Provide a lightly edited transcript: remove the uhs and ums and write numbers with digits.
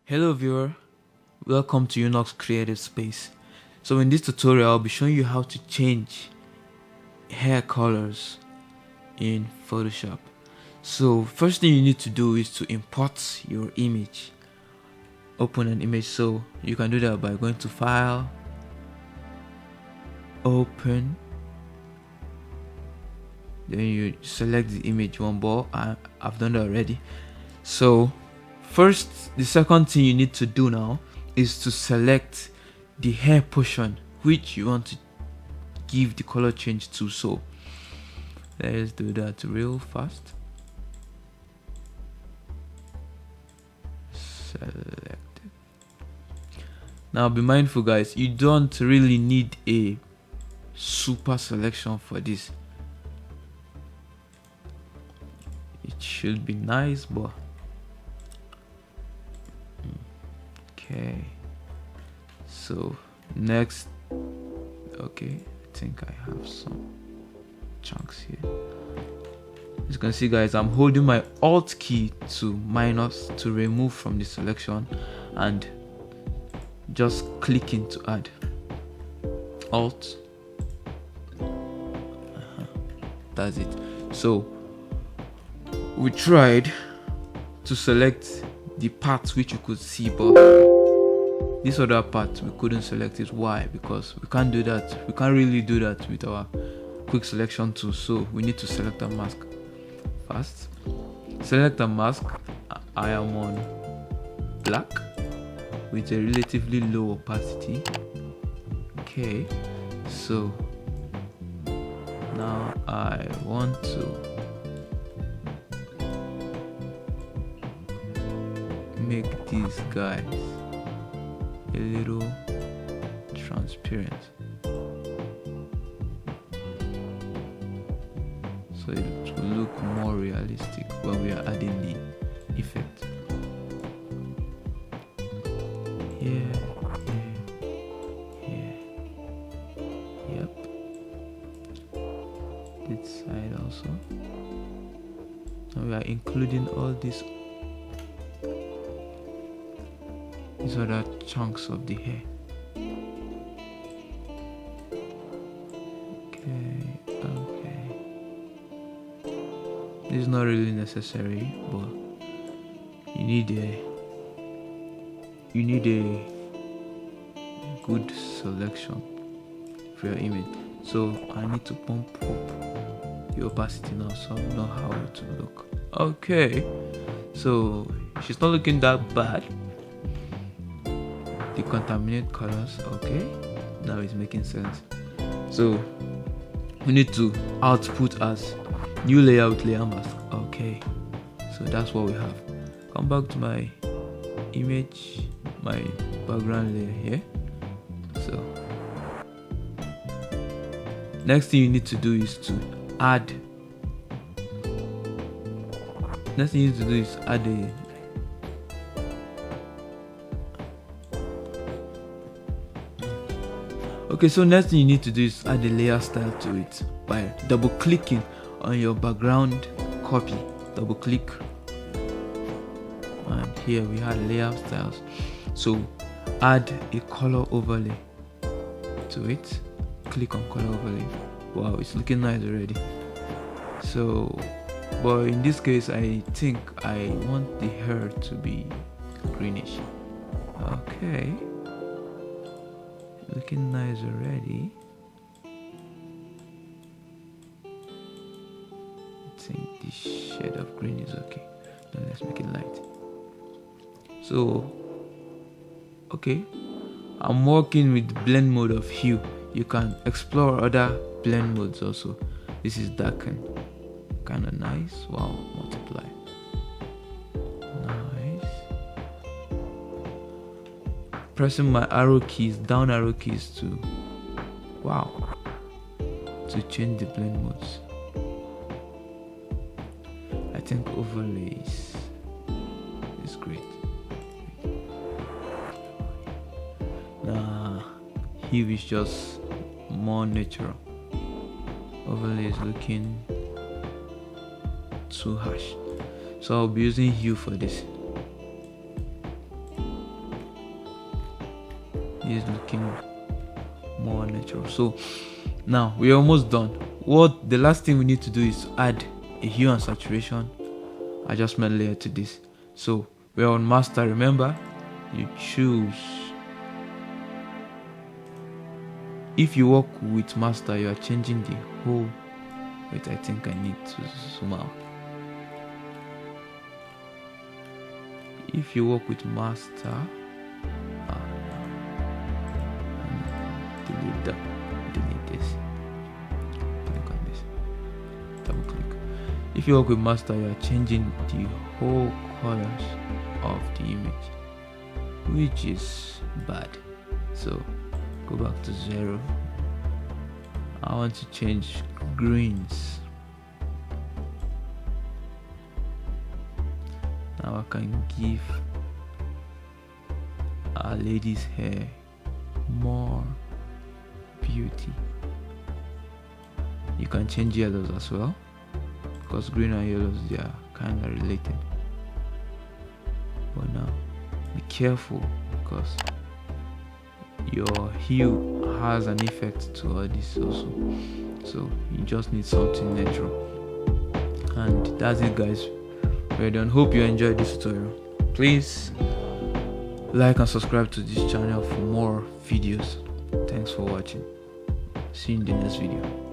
Hello viewer, welcome to Unox Creative Space. So in this tutorial I'll be showing you how to change hair colors in Photoshop. So first thing you need to do is to import your image. Open an image, so you can do that by going to File, Open, then you select the image one ball. I've done that already. So first, the second thing you need to do now is to select the hair portion which you want to give the color change to. So let's do that real fast. Select it. Now be mindful guys, you don't really need a super selection for this. It should be nice, but okay. So next, okay, I think I have some chunks here. As you can see guys, I'm holding my Alt key to minus to remove from the selection and just clicking to add. Alt, that's it. So we tried to select the parts which you could see, but this other part we couldn't select it. Why? Because we can't do that. We can't really do that with our quick selection tool. So we need to select a mask first. Select a mask. I am on black with a relatively low opacity. Okay, so now I want to make these guys a little transparent, so it will look more realistic when we are adding the effect. Here, yep. This side also. Now we are including all these other chunks of the hair. Okay. This is not really necessary, but you need a good selection for your image. So I need to pump up the opacity now, so I know how to look. Okay, so she's not looking that bad. The contaminate colors, okay, now it's making sense. So we need to output as new layout layer mask. Okay, so that's what we have. Come back to my image, my background layer here. So next thing you need to do is to add a okay, so next thing you need to do is add a layer style to it by double clicking on your background copy. Double click, and here we have layer styles. So add a color overlay to it. Click on color overlay. Wow, it's looking nice already. So, but in this case, I think I want the hair to be greenish. Okay. Looking nice already. I think this shade of green is okay. Now let's make it light. So, okay, I'm working with blend mode of hue. You can explore other blend modes also. This is darken, kind of nice. Wow, multiply. Pressing my arrow keys, down arrow keys to change the blend modes. I think overlays is great. Nah, hue is just more natural. Overlay is looking too harsh, so I'll be using hue for this. is looking more natural. So now we're almost done. What the last thing we need to do is to add a hue and saturation adjustment layer to this. So we're on master. Remember, you choose. If you work with master, you are changing the whole. Wait, I think I need to zoom out. If you work with master, delete that, delete this, click on this, double click. If you work with master, you are changing the whole colors of the image, which is bad. So go back to 0. I want to change greens. Now I can give our lady's hair more beauty. You can change yellows as well, because green and yellows, they are kind of related. But now be careful, because your hue has an effect to all this also. So you just need something natural. And that's it, guys. We're done. Hope you enjoyed this tutorial. Please like and subscribe to this channel for more videos. Thanks for watching. See you in the next video.